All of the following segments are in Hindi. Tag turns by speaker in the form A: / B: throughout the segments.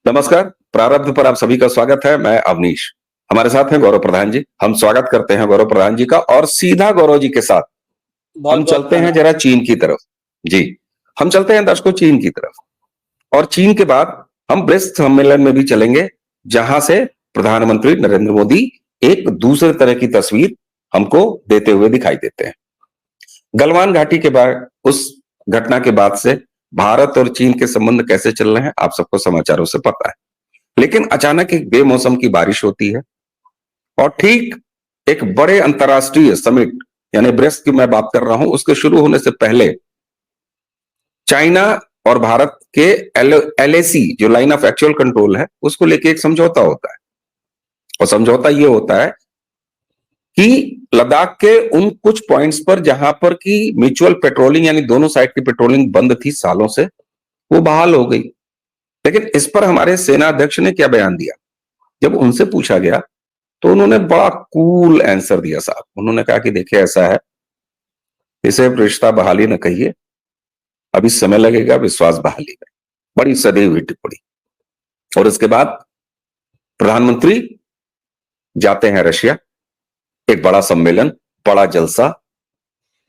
A: नमस्कार। प्रारब्ध पर आप सभी का स्वागत है। मैं अवनीश। हमारे साथ हैं गौरव प्रधान जी। हम स्वागत करते हैं गौरव प्रधान जी का और सीधा गौरव जी के साथ
B: बहुत
A: हम
B: बहुत
A: चलते हैं
B: प्रणाम।
A: जरा चीन की तरफ। जी, हम चलते हैं दर्शकों चीन की तरफ और चीन के बाद हम ब्रिक्स सम्मेलन में भी चलेंगे, जहां से प्रधानमंत्री नरेंद्र मोदी एक दूसरे तरह की तस्वीर हमको देते हुए दिखाई देते हैं। गलवान घाटी के बाद उस घटना के बाद से भारत और चीन के संबंध कैसे चल रहे हैं, आप सबको समाचारों से पता है। लेकिन अचानक एक बेमौसम की बारिश होती है और ठीक एक बड़े अंतर्राष्ट्रीय समिट यानी ब्रिक्स की मैं बात कर रहा हूं, उसके शुरू होने से पहले चाइना और भारत के एलएसी जो लाइन ऑफ एक्चुअल कंट्रोल है, उसको लेके एक समझौता होता है। और समझौता ये होता है कि लद्दाख के उन कुछ पॉइंट्स पर जहां पर की म्यूचुअल पेट्रोलिंग यानी दोनों साइड की पेट्रोलिंग बंद थी सालों से, वो बहाल हो गई। लेकिन इस पर हमारे सेना अध्यक्ष ने क्या बयान दिया? जब उनसे पूछा गया तो उन्होंने बड़ा कूल आंसर दिया साहब। उन्होंने कहा कि देखिए ऐसा है, इसे रिश्ता बहाली न कहिए, अभी समय लगेगा विश्वास बहाली में। बड़ी सदी हुई टिप्पणी। और इसके बाद प्रधानमंत्री जाते हैं रशिया, एक बड़ा सम्मेलन, बड़ा जलसा।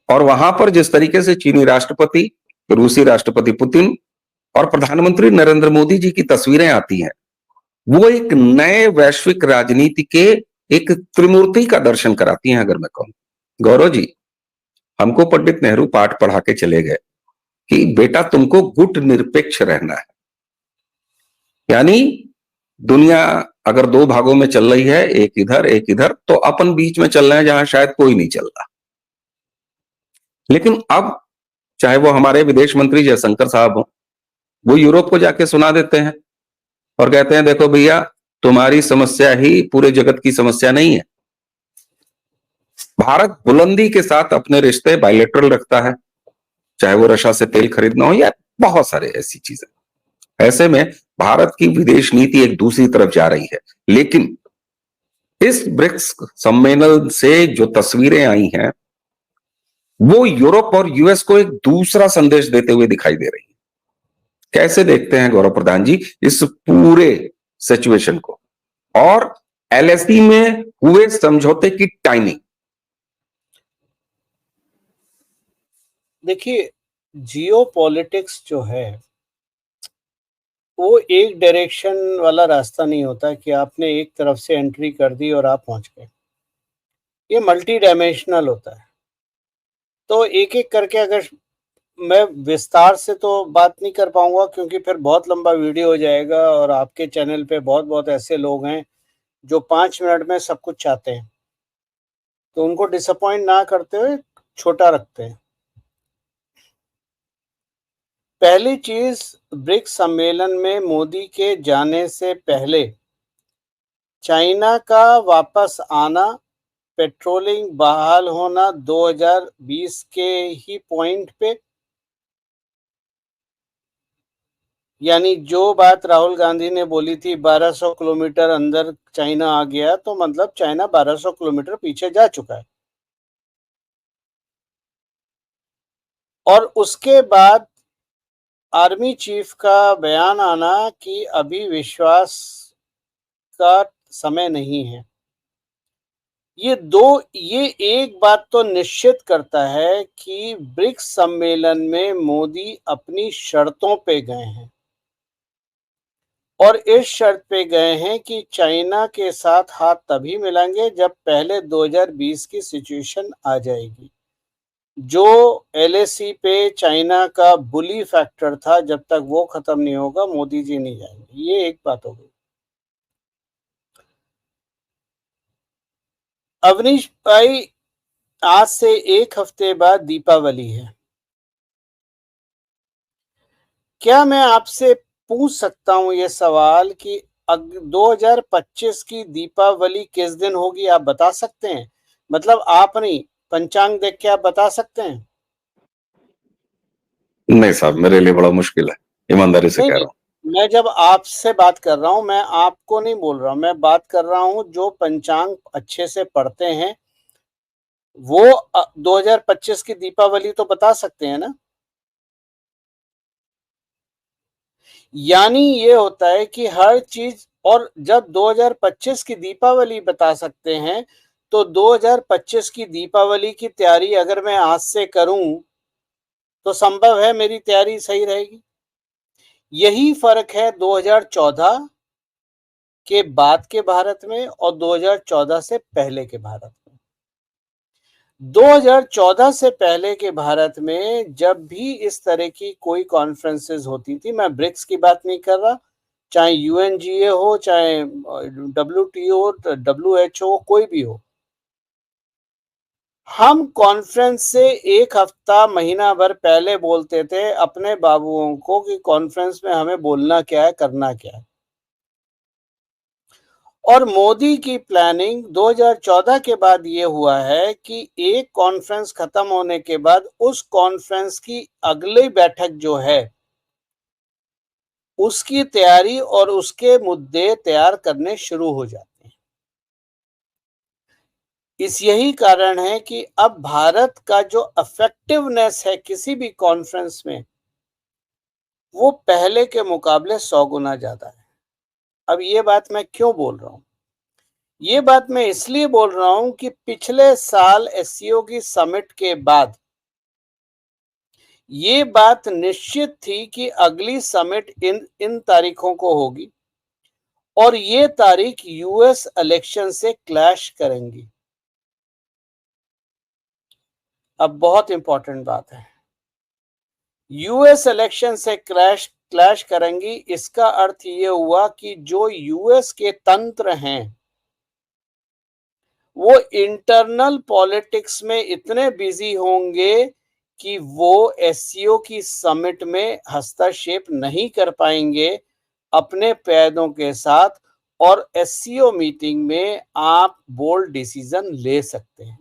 A: और वहां पर जिस तरीके से चीनी राष्ट्रपति, रूसी राष्ट्रपति पुतिन और प्रधानमंत्री नरेंद्र मोदी जी की तस्वीरें आती हैं, वो एक नए वैश्विक राजनीति के एक त्रिमूर्ति का दर्शन कराती हैं। अगर मैं कहूं, गौरव जी, हमको पंडित नेहरू पाठ पढ़ा के चले गए कि बेटा तुमको गुट निरपेक्ष रहना है। यानी दुनिया अगर दो भागों में चल रही है, एक इधर, तो अपन बीच में चल रहे हैं जहां शायद कोई नहीं चल रहा। लेकिन अब चाहे वो हमारे विदेश मंत्री जयशंकर साहब हो, वो यूरोप को जाके सुना देते हैं और कहते हैं देखो भैया, तुम्हारी समस्या ही पूरे जगत की समस्या नहीं है। भारत बुलंदी के साथ अपने रिश्ते बायलैटरल रखता है, चाहे वो रशिया से तेल खरीदना हो या बहुत सारे ऐसी चीजें। ऐसे में भारत की विदेश नीति एक दूसरी तरफ जा रही है। लेकिन इस ब्रिक्स सम्मेलन से जो तस्वीरें आई हैं, वो यूरोप और यूएस को एक दूसरा संदेश देते हुए दिखाई दे रही है। कैसे देखते हैं गौरव प्रधान जी इस पूरे सिचुएशन को और एलएसी में हुए समझौते की टाइमिंग?
B: देखिए, जियो पॉलिटिक्स जो है वो एक डायरेक्शन वाला रास्ता नहीं होता कि आपने एक तरफ से एंट्री कर दी और आप पहुंच गए। ये मल्टी डायमेंशनल होता है। तो एक एक करके अगर मैं विस्तार से तो बात नहीं कर पाऊंगा, क्योंकि फिर बहुत लंबा वीडियो हो जाएगा और आपके चैनल पे बहुत बहुत ऐसे लोग हैं जो 5 मिनट में सब कुछ चाहते हैं, तो उनको डिसअपॉइंट ना करते हुए छोटा रखते हैं। पहली चीज, ब्रिक्स सम्मेलन में मोदी के जाने से पहले चाइना का वापस आना, पेट्रोलिंग बहाल होना 2020 के ही पॉइंट पे, यानी जो बात राहुल गांधी ने बोली थी 1200 किलोमीटर अंदर चाइना आ गया, तो मतलब चाइना 1200 किलोमीटर पीछे जा चुका है। और उसके बाद आर्मी चीफ का बयान आना कि अभी विश्वास का समय नहीं है। ये एक बात तो निश्चित करता है कि ब्रिक्स सम्मेलन में मोदी अपनी शर्तों पे गए हैं और इस शर्त पे गए हैं कि चाइना के साथ हाथ तभी मिलाएंगे जब पहले 2020 की सिचुएशन आ जाएगी। जो एलएसी पे चाइना का बुली फैक्टर था, जब तक वो खत्म नहीं होगा मोदी जी नहीं जाएंगे। ये एक बात हो गई। अवनीश भाई, आज से एक हफ्ते बाद दीपावली है। क्या मैं आपसे पूछ सकता हूं ये सवाल कि 2025 की दीपावली किस दिन होगी? आप बता सकते हैं? मतलब आप नहीं, पंचांग देख के आप बता सकते हैं?
A: नहीं साहब, मेरे लिए बड़ा मुश्किल है, ईमानदारी से
B: नहीं
A: कह रहा
B: नहीं,
A: हूं।
B: मैं जब आपसे बात कर रहा हूं, मैं आपको नहीं बोल रहा हूं, मैं बात कर रहा हूं जो पंचांग अच्छे से पढ़ते हैं, वो 2025 की दीपावली तो बता सकते हैं ना? यानी ये होता है कि हर चीज, और जब 2025 की दीपावली बता सकते हैं, तो 2025 की दीपावली की तैयारी अगर मैं आज से करूं तो संभव है मेरी तैयारी सही रहेगी। यही फर्क है 2014 के बाद के भारत में और 2014 से पहले के भारत में। 2014 से पहले के भारत में जब भी इस तरह की कोई कॉन्फ्रेंसेस होती थी, मैं ब्रिक्स की बात नहीं कर रहा, चाहे यूएनजीए हो, चाहे डब्ल्यूटीओ, डब्ल्यूएचओ, कोई भी हो, हम कॉन्फ्रेंस से एक हफ्ता महीना भर पहले बोलते थे अपने बाबुओं को कि कॉन्फ्रेंस में हमें बोलना क्या है, करना क्या है। और मोदी की प्लानिंग 2014 के बाद ये हुआ है कि एक कॉन्फ्रेंस खत्म होने के बाद उस कॉन्फ्रेंस की अगली बैठक जो है उसकी तैयारी और उसके मुद्दे तैयार करने शुरू हो जाते हैं। इस यही कारण है कि अब भारत का जो इफेक्टिवनेस है किसी भी कॉन्फ्रेंस में, वो पहले के मुकाबले 100 गुना ज्यादा है। अब ये बात मैं क्यों बोल रहा हूं? ये बात मैं इसलिए बोल रहा हूं कि पिछले साल एससीओ की समिट के बाद ये बात निश्चित थी कि अगली समिट इन इन तारीखों को होगी और ये तारीख यूएस इलेक्शन से क्लैश करेंगी। अब बहुत इंपॉर्टेंट बात है, यूएस इलेक्शन से क्लैश करेंगी। इसका अर्थ ये हुआ कि जो यूएस के तंत्र हैं वो इंटरनल पॉलिटिक्स में इतने बिजी होंगे कि वो एससीओ की समिट में हस्तक्षेप नहीं कर पाएंगे अपने पैदों के साथ, और एससीओ मीटिंग में आप बोल्ड डिसीजन ले सकते हैं।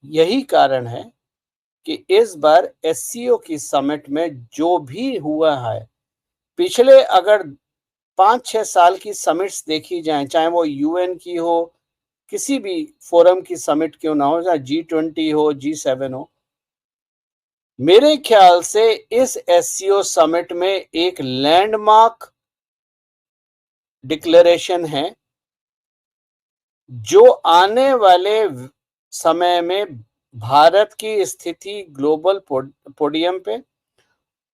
B: यही कारण है कि इस बार एससीओ की समिट में जो भी हुआ है, पिछले अगर 5-6 साल की समिट्स देखी जाएं, चाहे वो यूएन की हो, किसी भी फोरम की समिट क्यों ना हो, चाहे G20 हो, G7 हो, मेरे ख्याल से इस एससीओ समिट में एक लैंडमार्क डिक्लेरेशन है जो आने वाले समय में भारत की स्थिति ग्लोबल पोडियम पे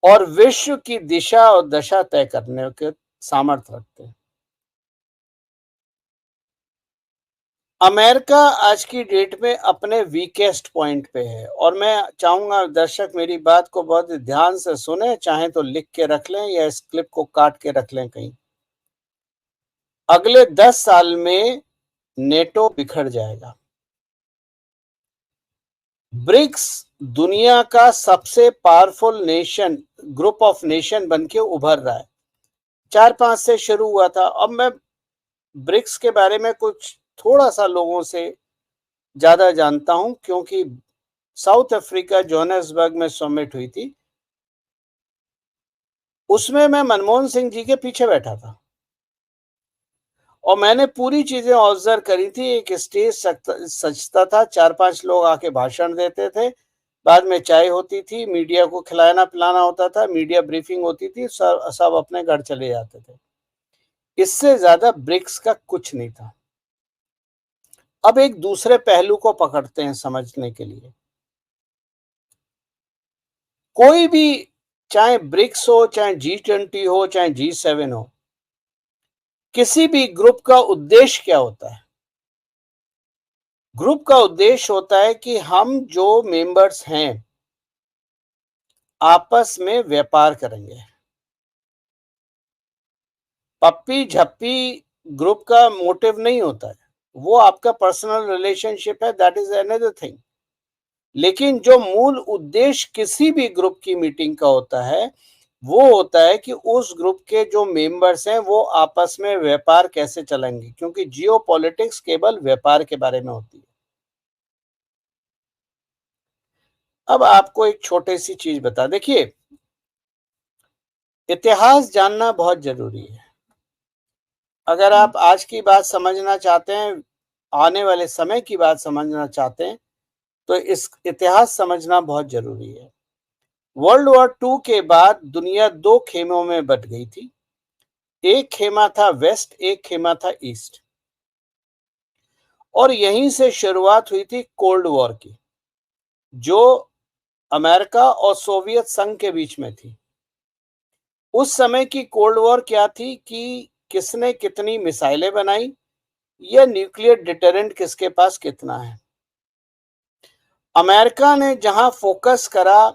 B: और विश्व की दिशा और दशा तय करने के सामर्थ्य रखते हैं। अमेरिका आज की डेट में अपने वीकेस्ट पॉइंट पे है, और मैं चाहूंगा दर्शक मेरी बात को बहुत ध्यान से सुने, चाहे तो लिख के रख लें या इस क्लिप को काट के रख लें कहीं। अगले 10 साल में नेटो बिखर जाएगा। ब्रिक्स दुनिया का सबसे powerful nation, group of nation बनके उभर रहा है। 4-5 से शुरू हुआ था। अब मैं ब्रिक्स के बारे में कुछ थोड़ा सा लोगों से ज्यादा जानता हूं, क्योंकि साउथ अफ्रीका जोहान्सबर्ग में समिट हुई थी, उसमें मैं मनमोहन सिंह जी के पीछे बैठा था और मैंने पूरी चीजें ऑब्जर्व करी थी। एक स्टेज सजता था, 4-5 लोग आके भाषण देते थे, बाद में चाय होती थी, मीडिया को खिलाना पिलाना होता था, मीडिया ब्रीफिंग होती थी, सब अपने घर चले जाते थे। इससे ज्यादा ब्रिक्स का कुछ नहीं था। अब एक दूसरे पहलू को पकड़ते हैं समझने के लिए। कोई भी, चाहे ब्रिक्स हो, चाहे G20 हो, चाहे G7 हो, किसी भी ग्रुप का उद्देश्य क्या होता है? ग्रुप का उद्देश्य होता है कि हम जो मेंबर्स हैं आपस में व्यापार करेंगे। पप्पी झप्पी ग्रुप का मोटिव नहीं होता है, वो आपका पर्सनल रिलेशनशिप है, दैट इज अनदर थिंग। लेकिन जो मूल उद्देश्य किसी भी ग्रुप की मीटिंग का होता है वो होता है कि उस ग्रुप के जो मेंबर्स हैं वो आपस में व्यापार कैसे चलेंगे, क्योंकि जियोपॉलिटिक्स केवल व्यापार के बारे में होती है। अब आपको एक छोटी सी चीज बता, देखिए इतिहास जानना बहुत जरूरी है। अगर आप आज की बात समझना चाहते हैं, आने वाले समय की बात समझना चाहते हैं, तो इस इतिहास समझना बहुत जरूरी है। वर्ल्ड वॉर टू के बाद दुनिया दो खेमों में बट गई थी। एक खेमा था वेस्ट, एक खेमा था ईस्ट, और यहीं से शुरुआत हुई थी कोल्ड वॉर की, जो अमेरिका और सोवियत संघ के बीच में थी। उस समय की कोल्ड वॉर क्या थी कि किसने कितनी मिसाइलें बनाई, या न्यूक्लियर डिटरेंट किसके पास कितना है। अमेरिका ने जहां फोकस करा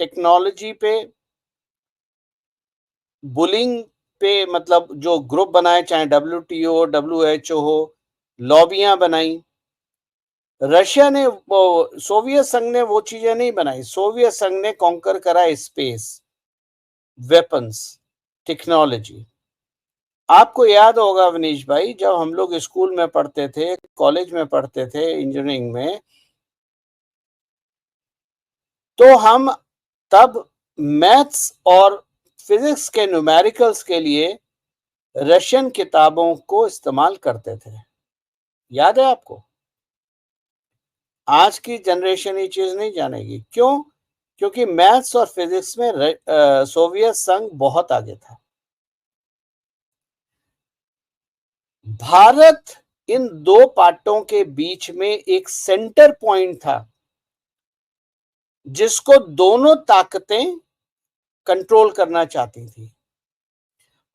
B: टेक्नोलॉजी पे, बुलिंग पे, मतलब जो ग्रुप बनाए, चाहे WTO, WHO हो, लॉबियां बनाई। रशिया ने सोवियत संघ ने वो चीजें नहीं बनाई। सोवियत संघ ने कॉन्कर करा स्पेस, वेपन्स, टेक्नोलॉजी। आपको याद होगा विनीश भाई, जब हम लोग स्कूल में पढ़ते थे, कॉलेज में पढ़ते थे, इंजीनियरिंग में, तो हम तब मैथ्स और फिजिक्स के न्यूमेरिकल्स के लिए रशियन किताबों को इस्तेमाल करते थे। याद है आपको? आज की जनरेशन ये चीज नहीं जानेगी। क्यों? क्योंकि मैथ्स और फिजिक्स में सोवियत संघ बहुत आगे था। भारत इन दो पार्टों के बीच में एक सेंटर पॉइंट था, जिसको दोनों ताकतें कंट्रोल करना चाहती थी।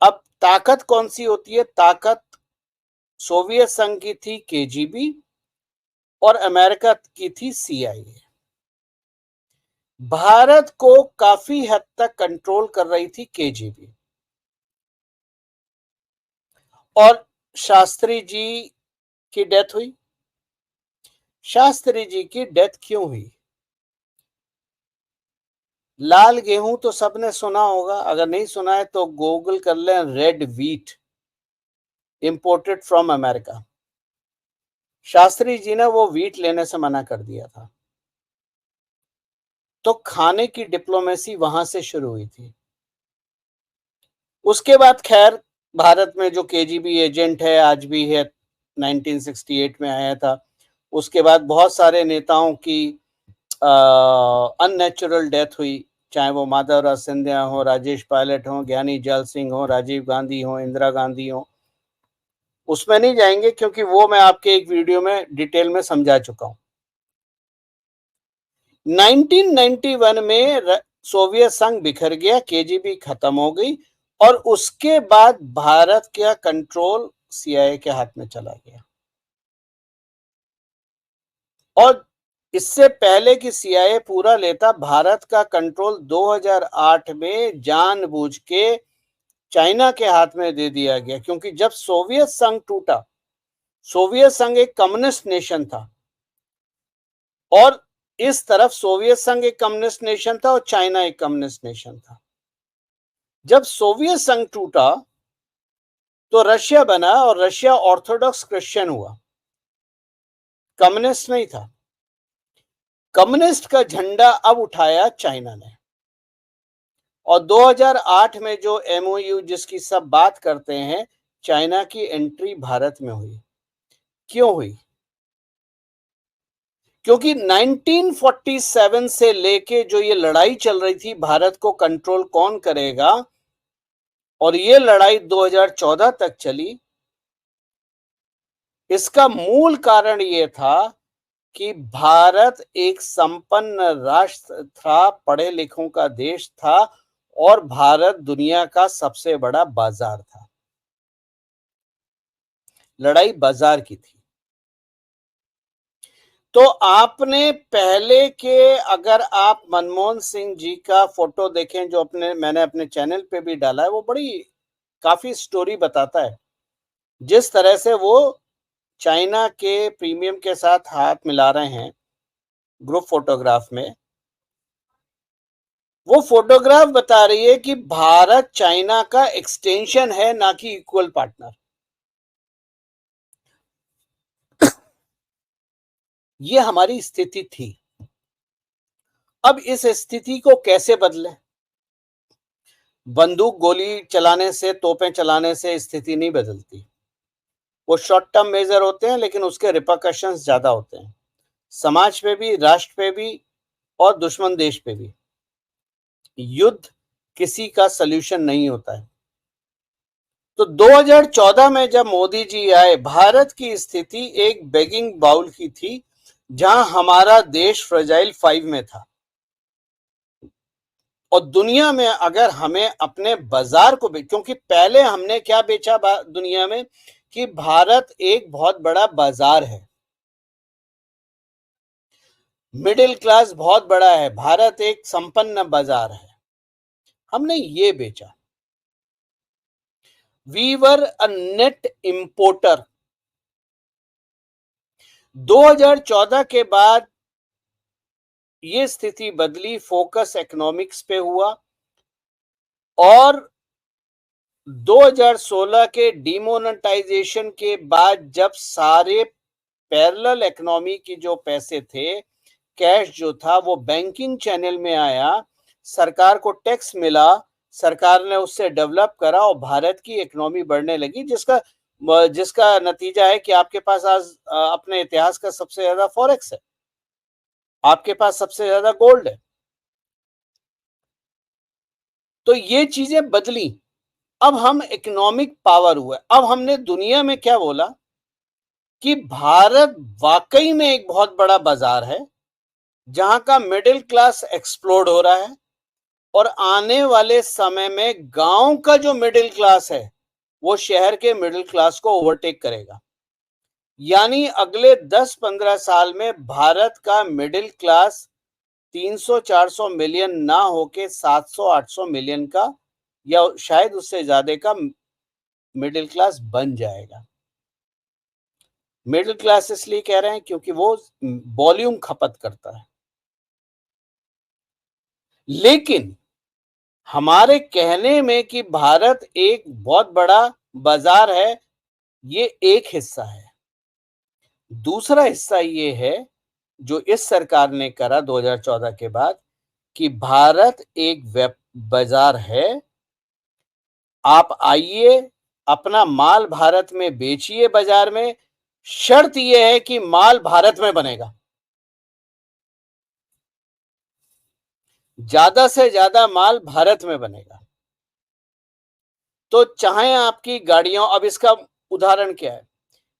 B: अब ताकत कौन सी होती है? ताकत सोवियत संघ की थी KGB, और अमेरिका की थी CIA। भारत को काफी हद तक कंट्रोल कर रही थी KGB। और शास्त्री जी की डेथ हुई। शास्त्री जी की डेथ क्यों हुई? लाल गेहूं तो सबने सुना होगा, अगर नहीं सुना है तो गूगल कर लें, red wheat imported from America. Shastri ji ने वो व्हीट लेने से मना कर दिया था। तो खाने की डिप्लोमेसी वहां से शुरू हुई थी। उसके बाद खैर भारत में जो KGB एजेंट है, आज भी है, 1968 में आया था। उसके बाद बहुत सारे नेताओं की अननेचुरल डेथ हुई, चाहे वो माधवराव सिंधिया हो, राजेश पायलट हो, ज्ञानी जैल सिंह हो, राजीव गांधी हो, इंदिरा गांधी हो। उसमें नहीं जाएंगे क्योंकि वो मैं आपके एक वीडियो में डिटेल में समझा चुका हूं। 1991 में सोवियत संघ बिखर गया, KGB खत्म हो गई, और उसके बाद भारत का कंट्रोल CIA के हाथ में चला गया। और इससे पहले कि CIA पूरा लेता, भारत का कंट्रोल 2008 में जानबूझ के चाइना के हाथ में दे दिया गया। क्योंकि जब सोवियत संघ टूटा, सोवियत संघ एक कम्युनिस्ट नेशन था, और इस तरफ सोवियत संघ एक कम्युनिस्ट नेशन था और चाइना एक कम्युनिस्ट नेशन था। जब सोवियत संघ टूटा तो रशिया बना, और रशिया ऑर्थोडॉक्स क्रिश्चियन हुआ, कम्युनिस्ट नहीं था। कम्युनिस्ट का झंडा अब उठाया चाइना ने, और 2008 में जो MOU जिसकी सब बात करते हैं, चाइना की एंट्री भारत में हुई। क्यों हुई? क्योंकि 1947 से लेके जो ये लड़ाई चल रही थी, भारत को कंट्रोल कौन करेगा, और ये लड़ाई 2014 तक चली। इसका मूल कारण ये था कि भारत एक संपन्न राष्ट्र था, पढ़े लिखों का देश था, और भारत दुनिया का सबसे बड़ा बाजार था। लड़ाई बाजार की थी। तो आपने पहले के, अगर आप मनमोहन सिंह जी का फोटो देखें, जो मैंने अपने चैनल पे भी डाला है, वो बड़ी काफी स्टोरी बताता है, जिस तरह से वो चाइना के प्रीमियम के साथ हाथ मिला रहे हैं ग्रुप फोटोग्राफ में। वो फोटोग्राफ बता रही है कि भारत चाइना का एक्सटेंशन है, ना कि इक्वल पार्टनर। ये हमारी स्थिति थी। अब इस स्थिति को कैसे बदले? बंदूक गोली चलाने से, तोपें चलाने से स्थिति नहीं बदलती। वो शॉर्ट टर्म मेजर होते हैं, लेकिन उसके रिपरकशंस ज्यादा होते हैं, समाज पे भी, राष्ट्र पे भी, और दुश्मन देश पे भी। युद्ध किसी का सल्यूशन नहीं होता है। तो 2014 में जब मोदी जी आए, भारत की स्थिति एक बेगिंग बाउल की थी, जहां हमारा देश फ्रेजाइल 5 में था। और दुनिया में अगर हमें अपने बाजार को क्योंकि पहले हमने क्या बेचा दुनिया में कि भारत एक बहुत बड़ा बाजार है, मिडिल क्लास बहुत बड़ा है, भारत एक संपन्न बाजार है, हमने ये बेचा। We were a net importer. 2014 के बाद ये स्थिति बदली, फोकस इकोनॉमिक्स पे हुआ और 2016 के डिमोनेटाइजेशन के बाद जब सारे पैरेलल इकोनॉमी की जो पैसे थे, कैश जो था वो बैंकिंग चैनल में आया, सरकार को टैक्स मिला, सरकार ने उससे डेवलप करा और भारत की इकोनॉमी बढ़ने लगी, जिसका नतीजा है कि आपके पास आज अपने इतिहास का सबसे ज्यादा फॉरेक्स है, आपके पास सबसे ज्यादा गोल्ड है। तो ये चीजें बदली, अब हम इकोनॉमिक पावर हुए। अब हमने दुनिया में क्या बोला कि भारत वाकई में एक बहुत बड़ा बाजार है, जहां का मिडिल क्लास एक्सप्लोड हो रहा है और आने वाले समय में गांव का जो मिडिल क्लास है वो शहर के मिडिल क्लास को ओवरटेक करेगा। यानी अगले 10-15 साल में भारत का मिडिल क्लास 300-400 मिलियन ना होके 700-800 मिलियन का या शायद उससे ज्यादा का मिडिल क्लास बन जाएगा। मिडिल क्लास इसलिए कह रहे हैं क्योंकि वो वॉल्यूम खपत करता है। लेकिन हमारे कहने में कि भारत एक बहुत बड़ा बाजार है, ये एक हिस्सा है। दूसरा हिस्सा ये है जो इस सरकार ने करा 2014 के बाद कि भारत एक बाजार है, आप आइए अपना माल भारत में बेचिए बाजार में, शर्त यह है कि माल भारत में बनेगा, ज्यादा से ज्यादा माल भारत में बनेगा। तो चाहे आपकी गाड़ियों, अब इसका उदाहरण क्या है?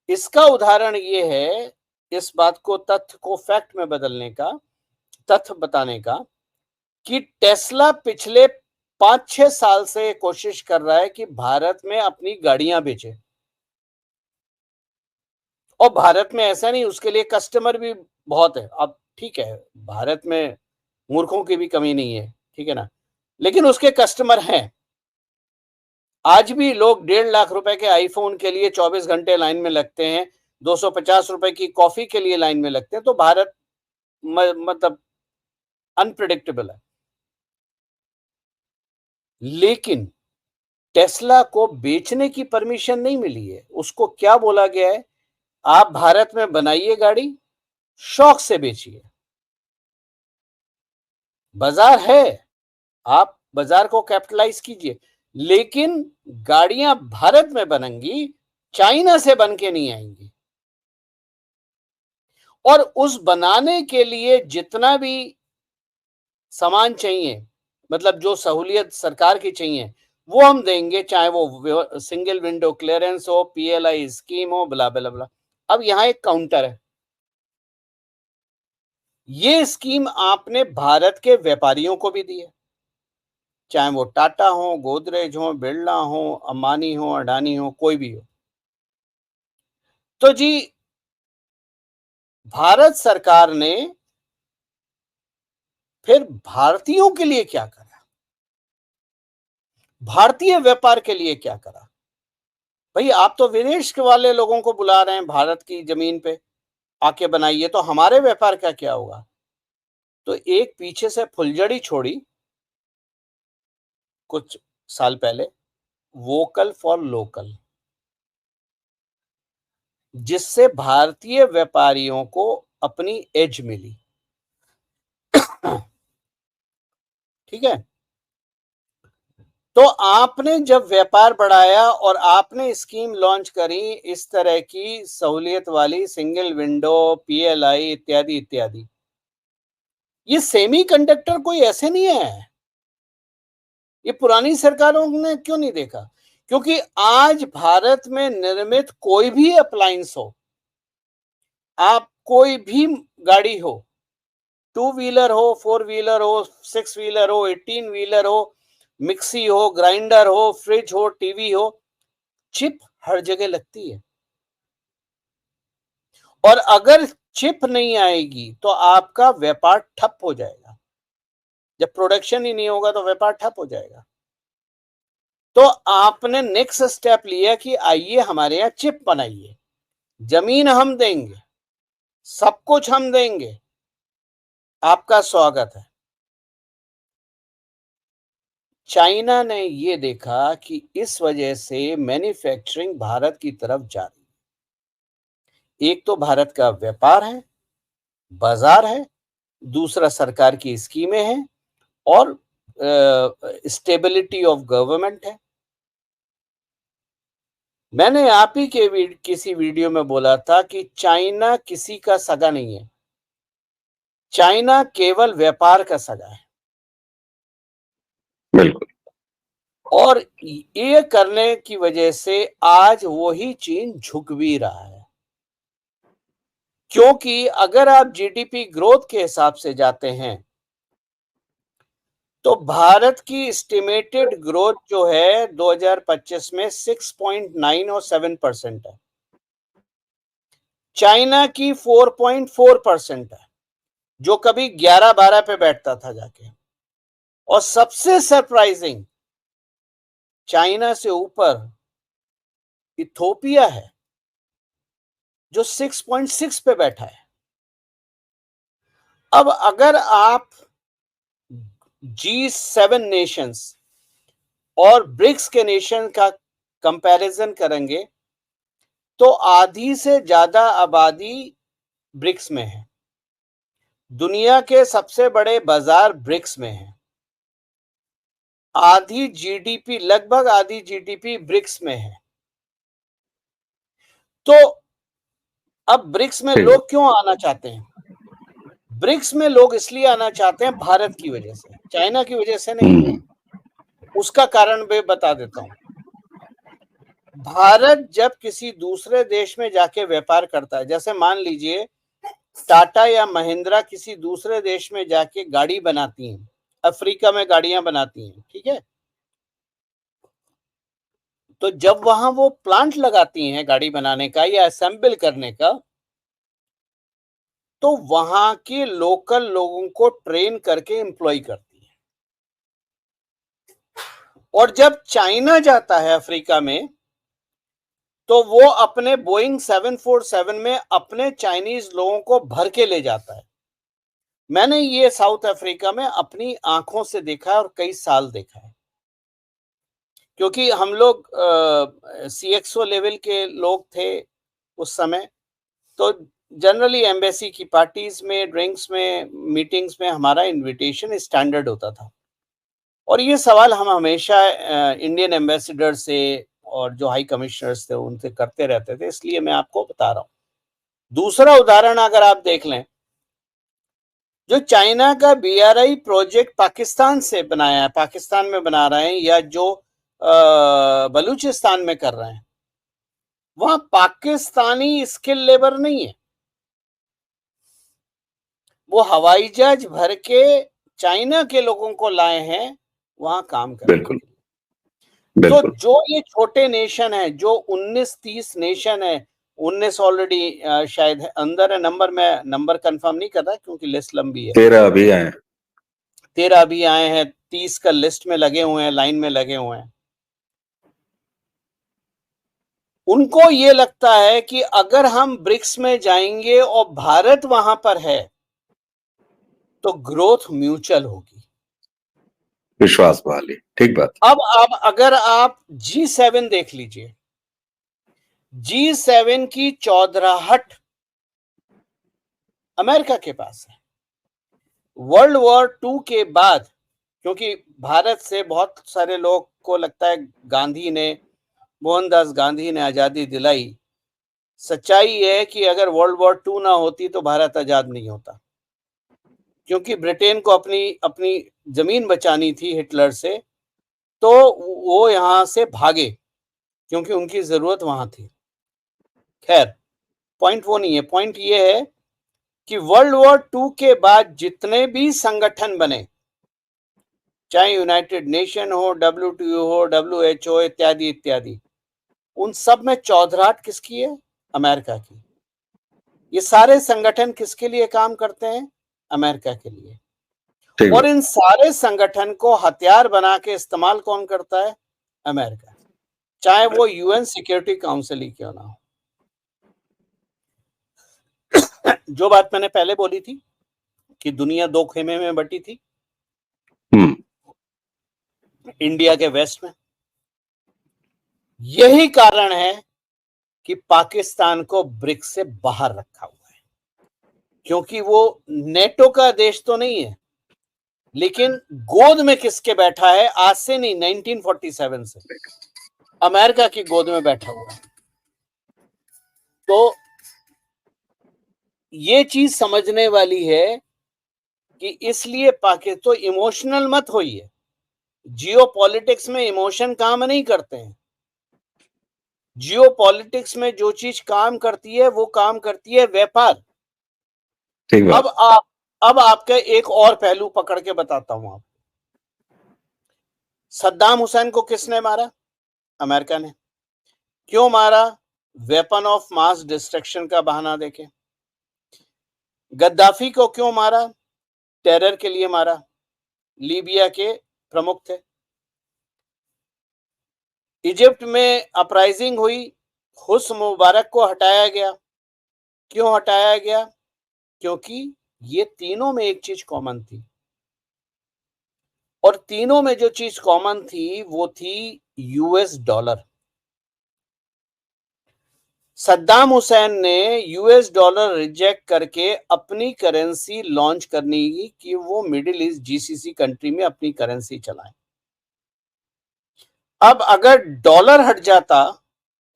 B: इसका उदाहरण ये है, इस बात को, तथ्य को फैक्ट में बदलने का, तथ्य बताने का, कि टेस्ला पिछले 5-6 साल से कोशिश कर रहा है कि भारत में अपनी गाड़ियां बेचे। और भारत में ऐसा नहीं, उसके लिए कस्टमर भी बहुत है। अब ठीक है, भारत में मूर्खों की भी कमी नहीं है, ठीक है ना, लेकिन उसके कस्टमर हैं। आज भी लोग 1.5 लाख रुपए के आईफोन के लिए 24 घंटे लाइन में लगते हैं, 250 रुपए की कॉफी के लिए लाइन में लगते हैं। तो भारत मतलब अनप्रिडिक्टेबल है। लेकिन टेस्ला को बेचने की परमिशन नहीं मिली है। उसको क्या बोला गया है? आप भारत में बनाइए गाड़ी, शौक से बेचिए, बाजार है, आप बाजार को कैपिटलाइज कीजिए, लेकिन गाड़ियां भारत में बनेंगी, चाइना से बन के नहीं आएंगी। और उस बनाने के लिए जितना भी सामान चाहिए, मतलब जो सहूलियत सरकार की चाहिए, वो हम देंगे, चाहे वो सिंगल विंडो क्लियरेंस हो, पीएलआई स्कीम हो, ब्ला ब्ला ब्ला। अब यहां एक काउंटर है, ये स्कीम आपने भारत के व्यापारियों को भी दी है, चाहे वो टाटा हो, गोदरेज हो, बिरला हो, अंबानी हो, अडानी हो, कोई भी हो। तो जी भारत सरकार ने फिर भारतीयों के लिए क्या करा, भारतीय व्यापार के लिए क्या करा? भाई आप तो विदेश के वाले लोगों को बुला रहे हैं भारत की जमीन पे आके बनाइए, तो हमारे व्यापार का क्या होगा? तो एक पीछे से फुलझड़ी छोड़ी कुछ साल पहले, वोकल फॉर लोकल, जिससे भारतीय व्यापारियों को अपनी एज मिली। ठीक है, तो आपने जब व्यापार बढ़ाया और आपने स्कीम लॉन्च करी इस तरह की सहूलियत वाली, सिंगल विंडो, पीएलआई इत्यादि इत्यादि, ये सेमीकंडक्टर कोई ऐसे नहीं है ये पुरानी सरकारों ने क्यों नहीं देखा? क्योंकि आज भारत में निर्मित कोई भी अप्लायंस हो, आप कोई भी गाड़ी हो, 2 व्हीलर हो, 4 व्हीलर हो, 6 व्हीलर हो, 18 व्हीलर हो, मिक्सी हो, ग्राइंडर हो, फ्रिज हो, टीवी हो, चिप हर जगह लगती है। और अगर चिप नहीं आएगी तो आपका व्यापार ठप हो जाएगा। जब प्रोडक्शन ही नहीं होगा तो व्यापार ठप हो जाएगा। तो आपने नेक्स्ट स्टेप लिया कि आइए हमारे यहाँ चिप बनाइए, जमीन हम देंगे, सब कुछ हम देंगे, आपका स्वागत है। चाइना ने ये देखा कि इस वजह से मैन्युफैक्चरिंग भारत की तरफ जा रही है। एक तो भारत का व्यापार है, बाजार है, दूसरा सरकार की स्कीमें हैं और स्टेबिलिटी ऑफ गवर्नमेंट है। मैंने आप ही के किसी वीडियो में बोला था कि चाइना किसी का सगा नहीं है, चाइना केवल व्यापार का सगा है।
A: बिल्कुल।
B: और ये करने की वजह से आज वही चीन झुक भी रहा है, क्योंकि अगर आप जीडीपी ग्रोथ के हिसाब से जाते हैं तो भारत की एस्टिमेटेड ग्रोथ जो है 2025 में 6.9 और 7% है, चाइना की 4.4% है, जो कभी 11-12 पे बैठता था जाके। और सबसे सरप्राइजिंग, चाइना से ऊपर इथोपिया है जो 6.6 पे बैठा है। अब अगर आप G7 नेशंस और ब्रिक्स के नेशन का कंपैरिजन करेंगे तो आधी से ज्यादा आबादी ब्रिक्स में है, दुनिया के सबसे बड़े बाजार ब्रिक्स में है, आधी जीडीपी, लगभग आधी जीडीपी ब्रिक्स में है। तो अब ब्रिक्स में लोग क्यों आना चाहते हैं? ब्रिक्स में लोग इसलिए आना चाहते हैं भारत की वजह से, चाइना की वजह से नहीं। उसका कारण मैं बता देता हूं। भारत जब किसी दूसरे देश में जाके व्यापार करता है, जैसे मान लीजिए टाटा या महिंद्रा किसी दूसरे देश में जाके गाड़ी बनाती हैं, अफ्रीका में गाड़ियां बनाती हैं, ठीक है, तो जब वहां वो प्लांट लगाती हैं गाड़ी बनाने का या असेंबल करने का, तो वहां के लोकल लोगों को ट्रेन करके एम्प्लॉय करती है। और जब चाइना जाता है अफ्रीका में तो वो अपने बोइंग 747 में अपने चाइनीज लोगों को भर के ले जाता है। मैंने ये साउथ अफ्रीका में अपनी आंखों से देखा है और कई साल देखा है, क्योंकि हम लोग CXO लेवल के लोग थे उस समय। तो जनरली एम्बेसी की पार्टीज में, ड्रिंक्स में, मीटिंग्स में हमारा इनविटेशन स्टैंडर्ड होता था। और ये सवाल हम हमेशा इंडियन एम्बेसडर से और जो हाई कमिश्नर्स थे उनसे करते रहते थे, इसलिए मैं आपको बता रहा हूं। दूसरा उदाहरण अगर आप देख लें, जो चाइना का BRI प्रोजेक्ट पाकिस्तान से बनाया है, पाकिस्तान में बना रहे हैं, या जो बलूचिस्तान में कर रहे हैं, वहां पाकिस्तानी स्किल लेबर नहीं है, वो हवाई जहाज भर के चाइना के लोगों को लाए हैं वहां काम करने के लिए। तो जो ये छोटे नेशन है, जो 19-30 नेशन है, 19 ऑलरेडी शायद अंदर है, नंबर कंफर्म नहीं कर रहा क्योंकि लिस्ट लंबी है।
A: 13 अभी आए हैं,
B: 13 अभी आए हैं, 30 का लिस्ट में लगे हुए हैं, लाइन में लगे हुए हैं। उनको ये लगता है कि अगर हम ब्रिक्स में जाएंगे और भारत वहां पर है तो ग्रोथ म्यूचुअल होगी,
A: विश्वास वाली, ठीक बात।
B: अब अगर आप G7 देख लीजिए, G7 की चौधराहट अमेरिका के पास है। वर्ल्ड वॉर 2 के बाद, क्योंकि भारत से बहुत सारे लोग को लगता है मोहनदास गांधी ने आजादी दिलाई। सच्चाई है कि अगर वर्ल्ड वॉर 2 ना होती तो भारत आजाद नहीं होता, क्योंकि ब्रिटेन को अपनी जमीन बचानी थी हिटलर से, तो वो यहां से भागे क्योंकि उनकी जरूरत वहां थी। खैर, पॉइंट वो नहीं है, पॉइंट ये है कि वर्ल्ड वॉर 2 के बाद जितने भी संगठन बने, चाहे यूनाइटेड नेशन हो, WTO हो, WHO इत्यादि इत्यादि, उन सब में चौधराहट किसकी है? अमेरिका की। ये सारे संगठन किसके लिए काम करते हैं? अमेरिका के लिए।
A: ठीक
B: और
A: है।
B: इन सारे संगठन को हथियार बना के इस्तेमाल कौन करता है? अमेरिका, चाहे वो UN सिक्योरिटी काउंसिल ही क्यों ना हो। जो बात मैंने पहले बोली थी कि दुनिया दो खेमे में बटी थी, इंडिया के वेस्ट में, यही कारण है कि पाकिस्तान को ब्रिक्स से बाहर रखा हुआ है, क्योंकि वो नेटो का देश तो नहीं है, लेकिन गोद में किसके बैठा है? आज से नहीं, 1947 से अमेरिका की गोद में बैठा हुआ है। तो ये चीज समझने वाली है कि इसलिए पाकिस्तान तो इमोशनल मत होइए। जियो पॉलिटिक्स में इमोशन काम नहीं करते हैं। जियो पॉलिटिक्स में जो चीज काम करती है वो काम करती है व्यापार।
A: ठीक बात।
B: अब आपका एक और पहलू पकड़ के बताता हूं आपको। सद्दाम हुसैन को किसने मारा? अमेरिका ने। क्यों मारा? वेपन ऑफ मास डिस्ट्रक्शन का बहाना देके। गद्दाफी को क्यों मारा? टेरर के लिए मारा। लीबिया के प्रमुख थे। इजिप्ट में अपराइजिंग हुई, हुस्न मुबारक को हटाया गया। क्यों हटाया गया? क्योंकि ये तीनों में एक चीज कॉमन थी, और तीनों में जो चीज कॉमन थी वो थी US डॉलर। सद्दाम हुसैन ने US डॉलर रिजेक्ट करके अपनी करेंसी लॉन्च करनी कि वो मिडिल ईस्ट GCC कंट्री में अपनी करेंसी चलाएं। अब अगर डॉलर हट जाता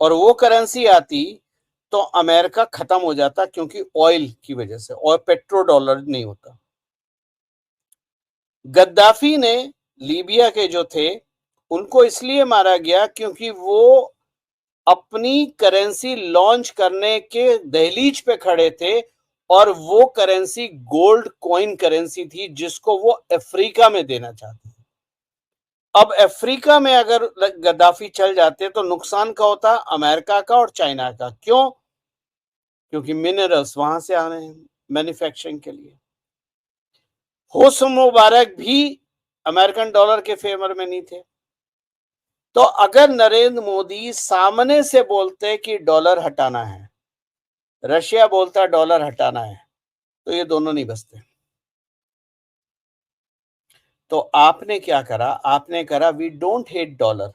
B: और वो करेंसी आती तो अमेरिका खत्म हो जाता, क्योंकि ऑयल की वजह से, और पेट्रो डॉलर नहीं होता। गद्दाफी ने, लीबिया के जो थे, उनको इसलिए मारा गया क्योंकि वो अपनी करेंसी लॉन्च करने के दहलीज पे खड़े थे, और वो करेंसी गोल्ड कॉइन करेंसी थी जिसको वो अफ्रीका में देना चाहते थे। अब अफ्रीका में अगर गद्दाफी चल जाते तो नुकसान का होता? अमेरिका का और चाइना का। क्यों? क्योंकि मिनरल्स वहां से आ रहे हैं मैन्युफैक्चरिंग के लिए। हुस्न मुबारक भी अमेरिकन डॉलर के फेवर में नहीं थे। तो अगर नरेंद्र मोदी सामने से बोलते कि डॉलर हटाना है, रशिया बोलता डॉलर हटाना है, तो ये दोनों नहीं बचते। तो आपने क्या करा? आपने करा वी डोंट हेट डॉलर,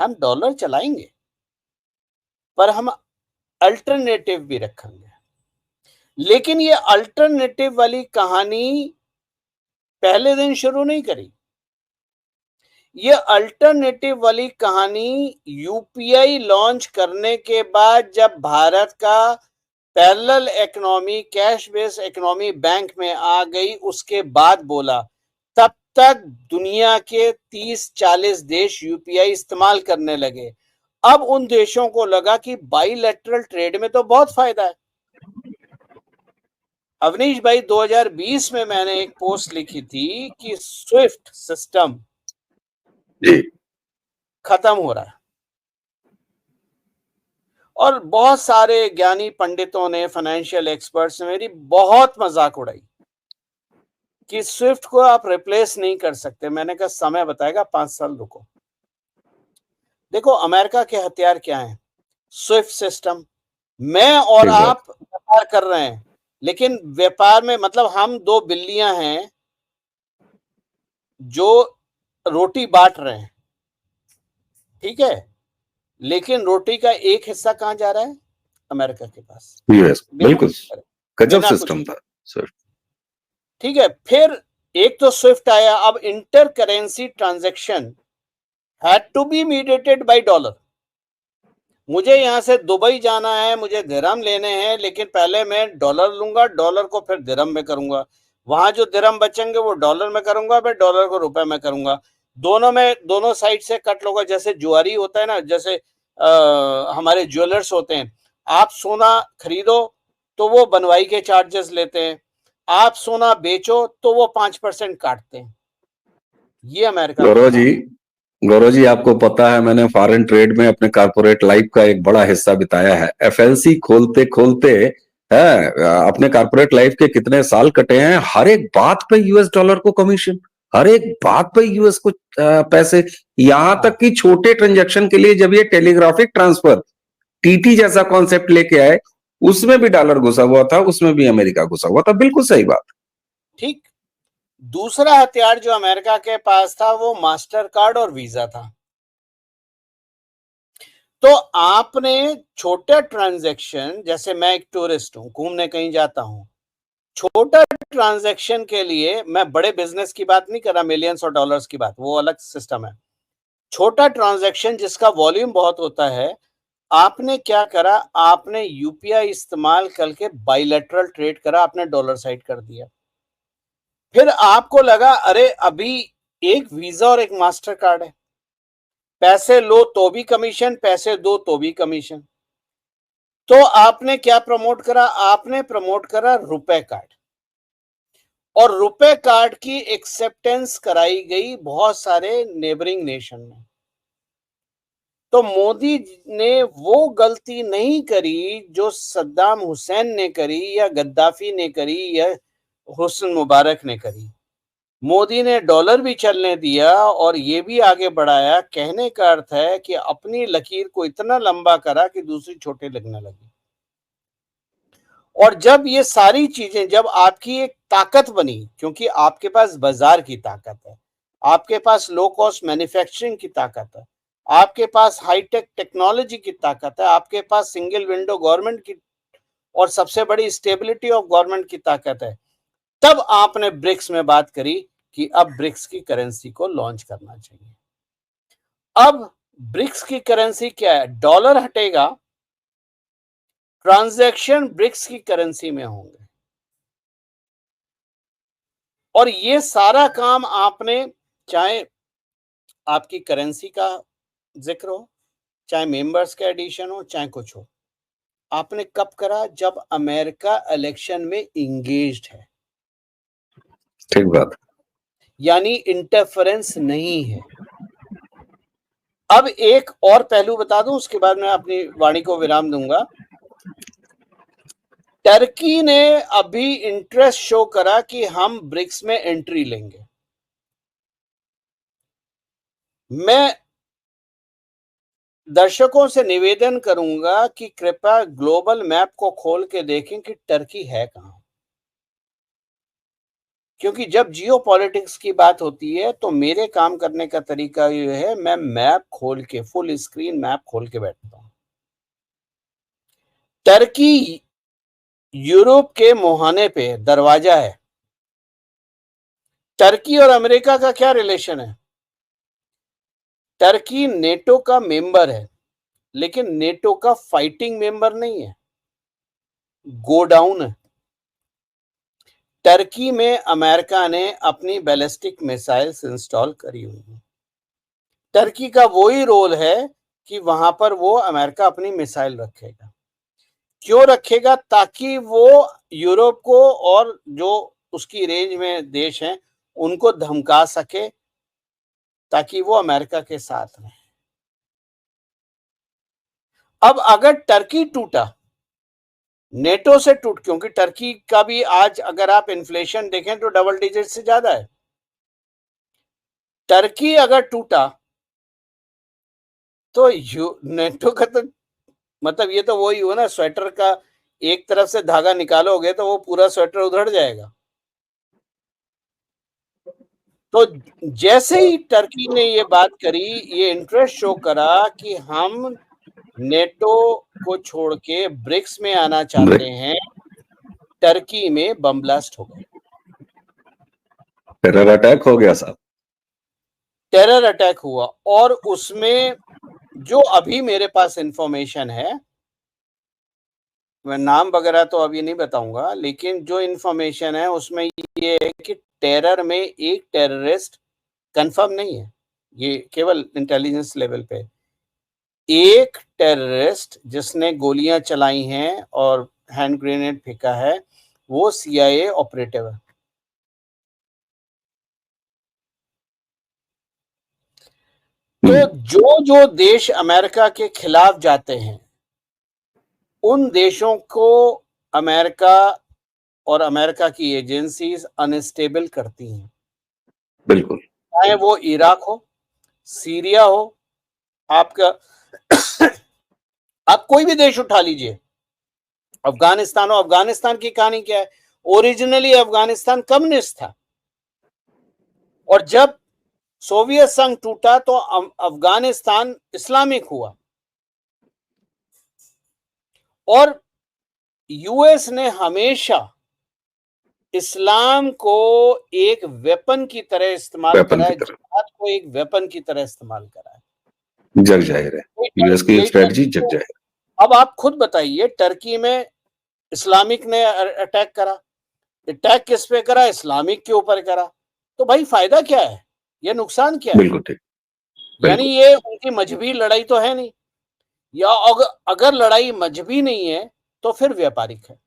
B: हम डॉलर चलाएंगे पर हम अल्टरनेटिव भी रखेंगे। लेकिन ये अल्टरनेटिव वाली कहानी पहले दिन शुरू नहीं करी। ये अल्टरनेटिव वाली कहानी UPI लॉन्च करने के बाद, जब भारत का parallel economy, cash based economy bank में आ गई, उसके बाद बोला। तब तक दुनिया के 30-40 देश UPI इस्तेमाल करने लगे। अब उन देशों को लगा कि बाइलेटरल ट्रेड में तो बहुत फायदा है। अवनीश भाई, 2020 में मैंने एक पोस्ट लिखी थी कि स्विफ्ट सिस्टम खत्म हो रहा है, और बहुत सारे ज्ञानी पंडितों ने, फाइनेंशियल एक्सपर्ट्स ने मेरी बहुत मजाक उड़ाई कि स्विफ्ट को आप रिप्लेस नहीं कर सकते। मैंने कहा समय बताएगा, 5 साल रुको। देखो अमेरिका के हथियार क्या हैं? Swift system. मैं और आप व्यापार कर रहे हैं, लेकिन व्यापार में मतलब हम दो बिल्लियां हैं जो रोटी बांट रहे हैं, ठीक है, लेकिन रोटी का एक हिस्सा कहां जा रहा है? अमेरिका के पास।
A: बिल्कुल गजब
B: बिना
A: सिस्टम था सर।
B: ठीक है, फिर एक तो स्विफ्ट आया। अब inter currency transaction had to be mediated by dollar. मुझे यहां से दुबई जाना है, मुझे दिरहम लेने हैं, लेकिन पहले मैं डॉलर लूंगा, डॉलर को फिर दिरहम में करूंगा, वहां जो दिरहम बचेंगे वो डॉलर में करूंगा, फिर डॉलर को रुपए में करूंगा। दोनों साइड से कट लोगा, जैसे जुआरी होता है ना, जैसे हमारे ज्वेलर्स होते हैं, आप सोना खरीदो तो वो बनवाई के चार्जेस लेते हैं, आप सोना बेचो तो वो 5% काटते हैं। ये अमेरिका का
A: गौरव
B: काम।
A: जी, गौरव जी, आपको पता है मैंने फॉरेन ट्रेड में अपने कॉर्पोरेट लाइफ का एक बड़ा हिस्सा बिताया है। एफएलसी खोलते खोलते है अपने कॉर्पोरेट लाइफ के कितने साल कटे हैं। हर एक बात पे यूएस डॉलर को कमीशन, हर एक बात पे यूएस को पैसे, यहां
B: हाँ,
A: तक कि छोटे ट्रांजैक्शन के लिए जब ये टेलीग्राफिक ट्रांसफर टीटी जैसा कॉन्सेप्ट लेके आए, उसमें भी डॉलर घुसा हुआ था, उसमें भी अमेरिका घुसा हुआ था। बिल्कुल सही बात।
B: ठीक। दूसरा हथियार जो अमेरिका के पास था वो मास्टर कार्ड और वीजा था। तो आपने छोटा ट्रांजैक्शन, जैसे मैं एक टूरिस्ट हूं, घूमने कहीं जाता हूं, छोटा ट्रांजैक्शन के लिए, मैं बड़े बिजनेस की बात नहीं कर रहा, मिलियंस और डॉलर्स की बात, वो अलग सिस्टम है। छोटा ट्रांजैक्शन जिसका वॉल्यूम बहुत होता है, आपने क्या करा, आपने यूपीआई इस्तेमाल करके बाइलेटरल ट्रेड करा, आपने डॉलर साइड कर दिया। फिर आपको लगा अरे अभी एक वीजा और एक मास्टर कार्ड है, पैसे लो तो भी कमीशन, पैसे दो तो भी कमीशन। तो आपने क्या प्रमोट करा, आपने प्रमोट करा रुपए कार्ड, और रुपए कार्ड की एक्सेप्टेंस कराई गई बहुत सारे नेबरिंग नेशन में। तो मोदी ने वो गलती नहीं करी जो सद्दाम हुसैन ने करी या गद्दाफी ने करी या हुस्न मुबारक ने करी। मोदी ने डॉलर भी चलने दिया और ये भी आगे बढ़ाया। कहने का अर्थ है कि अपनी लकीर को इतना लंबा करा कि दूसरी छोटे लगने लगी। और जब ये सारी चीजें, जब आपकी एक ताकत बनी, क्योंकि आपके पास बाजार की ताकत है, आपके पास लो कॉस्ट मैन्युफैक्चरिंग की ताकत है, आपके पास हाईटेक टेक्नोलॉजी की ताकत है, आपके पास सिंगल विंडो गवर्नमेंट की और सबसे बड़ी स्टेबिलिटी ऑफ गवर्नमेंट की ताकत है, तब आपने ब्रिक्स में बात करी कि अब ब्रिक्स की करेंसी को लॉन्च करना चाहिए। अब ब्रिक्स की करेंसी क्या है? डॉलर हटेगा, ट्रांजैक्शन ब्रिक्स की करेंसी में होंगे, और ये सारा काम आपने, चाहे आपकी करेंसी का जिक्र हो, चाहे मेंबर्स का एडिशन हो, चाहे कुछ हो, आपने कब करा? जब अमेरिका इलेक्शन में इंगेज्ड है,
A: ठीक बात।
B: यानी इंटरफेरेंस नहीं है। अब एक और पहलू बता दूं, उसके बाद मैं अपनी वाणी को विराम दूंगा। टर्की ने अभी इंटरेस्ट शो करा कि हम ब्रिक्स में एंट्री लेंगे। मैं दर्शकों से निवेदन करूंगा कि कृपया ग्लोबल मैप को खोल के देखें कि टर्की है कहां, क्योंकि जब जियो पॉलिटिक्स की बात होती है तो मेरे काम करने का तरीका ये है, मैं मैप खोल के, फुल स्क्रीन मैप खोल के बैठता हूं। टर्की यूरोप के मुहाने पे दरवाजा है। टर्की और अमेरिका का क्या रिलेशन है? टर्की नेटो का मेंबर है, लेकिन नेटो का फाइटिंग मेंबर नहीं है, गोडाउन है। टर्की में अमेरिका ने अपनी बैलिस्टिक मिसाइल्स इंस्टॉल करी हुई हैं। टर्की का वही रोल है कि वहां पर वो अमेरिका अपनी मिसाइल रखेगा। क्यों रखेगा? ताकि वो यूरोप को और जो उसकी रेंज में देश हैं उनको धमका सके, ताकि वो अमेरिका के साथ रहे। अब अगर टर्की टूटा, नेटो से टूट, क्योंकि टर्की का भी आज अगर आप इन्फ्लेशन देखें तो डबल डिजिट से ज्यादा है। टर्की अगर टूटा तो नेटो का तो मतलब ये तो वही हुआ ना, स्वेटर का एक तरफ से धागा निकालोगे तो वो पूरा स्वेटर उधड़ जाएगा। तो जैसे ही टर्की ने ये बात करी, ये इंटरेस्ट शो करा कि हम नेटो को छोड़ के ब्रिक्स में आना चाहते हैं, टर्की में बम ब्लास्ट हो गए,
A: टेरर अटैक हो गया साहब।
B: टेरर अटैक हुआ। और उसमें जो अभी मेरे पास इंफॉर्मेशन है, मैं नाम वगैरह तो अभी नहीं बताऊंगा, लेकिन जो इंफॉर्मेशन है उसमें ये है कि टेरर में एक टेररिस्ट कंफर्म नहीं है, ये केवल इंटेलिजेंस लेवल पे, एक टेररिस्ट जिसने गोलियां चलाई हैं और हैंड ग्रेनेड फेंका है, वो CIA ऑपरेटिव है। तो जो जो देश अमेरिका के खिलाफ जाते हैं, उन देशों को अमेरिका और अमेरिका की एजेंसीज अनस्टेबल करती हैं।
A: बिल्कुल।
B: चाहे वो इराक हो, सीरिया हो, आपका आप कोई भी देश उठा लीजिए, अफगानिस्तान हो, अफगानिस्तान की कहानी क्या है? ओरिजिनली अफगानिस्तान कम्युनिस्ट था, और जब सोवियत संघ टूटा तो अफगानिस्तान इस्लामिक हुआ, और यूएस ने हमेशा इस्लाम को एक वेपन की तरह इस्तेमाल
A: वेपन
B: करा
A: की
B: है,
A: तरह
B: जिहाद को एक वेपन की तरह इस्तेमाल करा है।
A: जग जाहिर है, यूएस की
B: यही
A: स्ट्रेटजी
B: टर्की
A: जग
B: को,
A: जाहिर।
B: अब आप खुद बताइए, टर्की में इस्लामिक ने अटैक करा, अटैक किस पे करा? इस्लामिक के ऊपर करा। तो भाई फायदा क्या है, ये नुकसान क्या है?
A: बिल्कुल ठीक।
B: यानी
A: बिल्कुल
B: ये उनकी मजहबी लड़ाई तो है नहीं, या अगर लड़ाई मजहबी नहीं है तो फिर व्यापारिक है,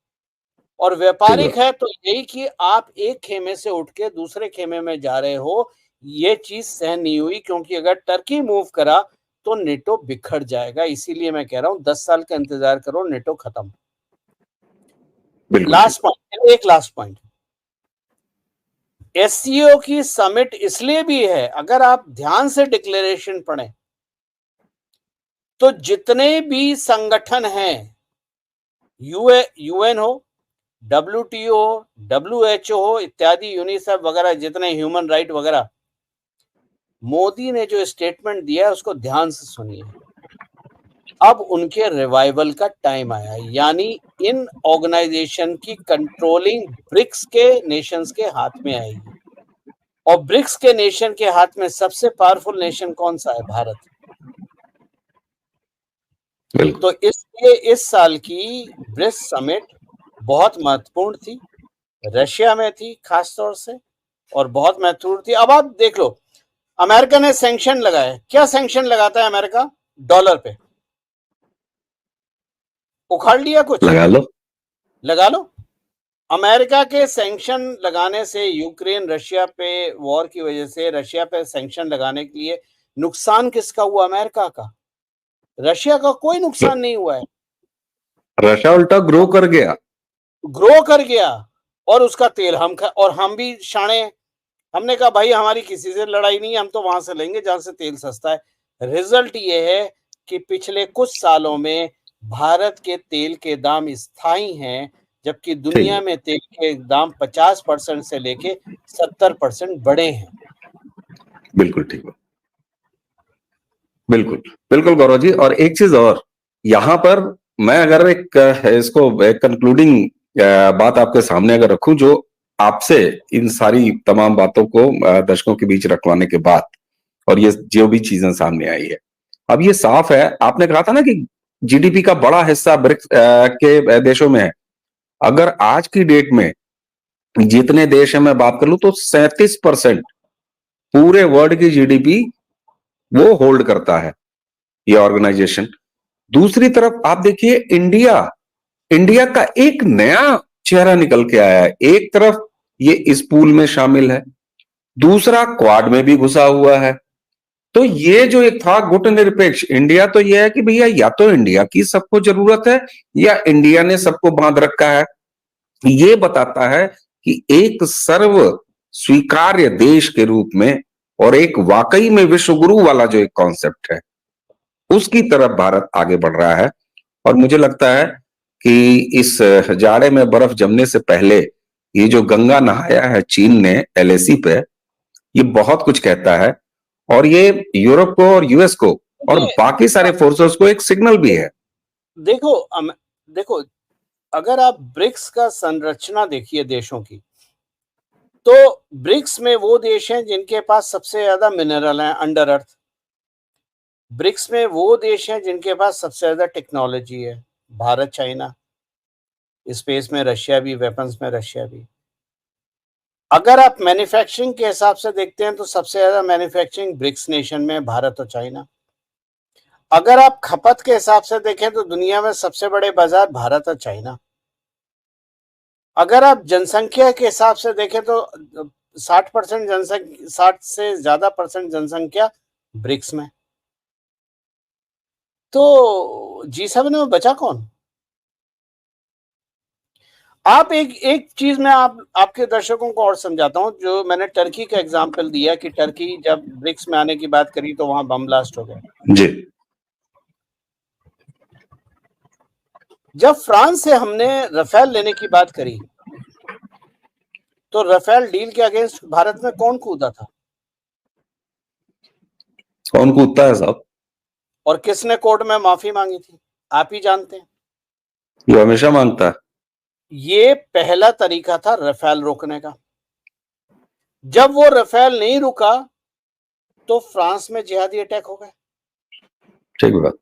B: और
A: ठीक
B: व्यापारिक
A: बात।
B: है तो यही कि आप एक खेमे से उठ के दूसरे खेमे में जा रहे हो, ये चीज सहन नहीं हुई, क्योंकि अगर टर्की मूव करा तो नेटो बिखर जाएगा। इसीलिए मैं कह रहा हूं 10 साल का इंतजार करो, नेटो खत्म।
A: बिल्कुल ठीक।
B: लास्ट पॉइंट, एक लास्ट पॉइंट, SCO की समिट इसलिए भी है, अगर आप ध्यान से डिक्लेरेशन पढ़ें तो जितने भी संगठन हैं, UN हो, WTO हो, WHO हो इत्यादि, यूनिसेफ वगैरह, जितने ह्यूमन राइट वगैरह, मोदी ने जो स्टेटमेंट दिया है उसको ध्यान से सुनिए। अब उनके रिवाइवल का टाइम आया है, यानी इन ऑर्गेनाइजेशन की कंट्रोलिंग ब्रिक्स के नेशंस के हाथ में आएगी, और ब्रिक्स के नेशन के हाथ में सबसे पावरफुल नेशन कौन सा है? भारत।
A: बिल्कुल
B: तो इसलिए इस साल की ब्रिक्स समिट बहुत महत्वपूर्ण थी, रशिया में थी खास तौर से, और बहुत महत्वपूर्ण थी। अब आप देख लो, अमेरिका ने सैंक्शन लगाए, क्या सैंक्शन लगाता है अमेरिका? डॉलर पे उखाड़ लिया कुछ?
A: लगा लो।
B: लगा लो। अमेरिका के सैंक्शन लगाने से, यूक्रेन रशिया पे वॉर की वजह से रशिया पे सैंक्शन लगाने के लिए नुकसान किसका हुआ? अमेरिका का। रशिया का कोई नुकसान नहीं हुआ है,
A: रशिया उल्टा ग्रो कर गया।
B: ग्रो कर गया, और उसका तेल और हम भी शाणे हैं। हमने कहा भाई हमारी किसी से लड़ाई नहीं है, हम तो वहां से लेंगे जहां से तेल सस्ता है। रिजल्ट ये है कि पिछले कुछ सालों में भारत के तेल के दाम स्थायी हैं, जबकि
A: ठीक
B: दुनिया
A: है।
B: में तेल के दाम 50% से लेके 70% बढ़े हैं।
A: बिल्कुल ठीक बात। बिल्कुल बिल्कुल गौरव जी, और एक चीज और यहाँ पर मैं अगर एक इसको एक कंक्लूडिंग बात आपके सामने अगर रखूं, जो आपसे इन सारी तमाम बातों को दर्शकों के बीच रखवाने के बाद, और ये जो भी चीजें सामने आई है, अब ये साफ है, आपने कहा था ना कि जीडीपी का बड़ा हिस्सा ब्रिक्स के देशों में है। अगर आज की डेट में जितने देश है मैं बात कर लूं तो 37% पूरे वर्ल्ड की जीडीपी वो होल्ड करता है, ये ऑर्गेनाइजेशन। दूसरी तरफ आप देखिए, इंडिया इंडिया का एक नया चेहरा निकल के आया है। एक तरफ ये इस पूल में शामिल है, दूसरा क्वाड में भी घुसा हुआ है। तो ये जो एक था गुटनिरपेक्ष इंडिया, तो ये है कि भैया या तो इंडिया की सबको जरूरत है, या इंडिया ने सबको बांध रखा है। ये बताता है कि एक सर्व स्वीकार्य देश के रूप में, और एक वाकई में विश्व गुरु वाला जो एक कॉन्सेप्ट है, उसकी तरफ भारत आगे बढ़ रहा है। और मुझे लगता है कि इस जाड़े में बर्फ जमने से पहले ये जो गंगा नहाया है चीन ने LAC पे, ये बहुत कुछ कहता है, और ये यूरोप को और US को और
B: देखिए,
A: बाकी सारे फोर्सेस को एक सिग्नल भी है।
B: देखो देखो, अगर आप ब्रिक्स का संरचना देखिए देशों की, तो ब्रिक्स में वो देश हैं जिनके पास सबसे ज्यादा मिनरल हैं अंडर अर्थ। ब्रिक्स में वो देश हैं जिनके पास सबसे ज्यादा टेक्नोलॉजी है, भारत, चाइना, स्पेस में रशिया भी, वेपन्स में रशिया भी। अगर आप मैन्युफैक्चरिंग के हिसाब से देखते हैं तो सबसे ज्यादा मैन्युफैक्चरिंग ब्रिक्स नेशन में भारत और चाइना। अगर आप खपत के हिसाब से देखें तो दुनिया में सबसे बड़े बाजार भारत और चाइना। अगर आप जनसंख्या के हिसाब से देखें तो 60% जनसंख्या, 60 से ज्यादा % जनसंख्या ब्रिक्स में। तो G7 में बचा कौन? आप एक चीज मैं आपके दर्शकों को और समझाता हूं, जो मैंने टर्की का एग्जाम्पल दिया कि टर्की जब ब्रिक्स में आने की बात करी तो वहां बम ब्लास्ट हो गया।
A: जी,
B: जब फ्रांस से हमने राफेल लेने की बात करी तो राफेल डील के अगेंस्ट भारत में कौन कूदा था
A: कौन कूदता है साहब?
B: और किसने कोर्ट में माफी मांगी थी? आप ही जानते हैं।
A: ये हमेशा मांगता है।
B: ये पहला तरीका था राफेल रोकने का। जब वो राफेल नहीं रुका तो फ्रांस में जिहादी अटैक हो गए।
A: ठीक बात।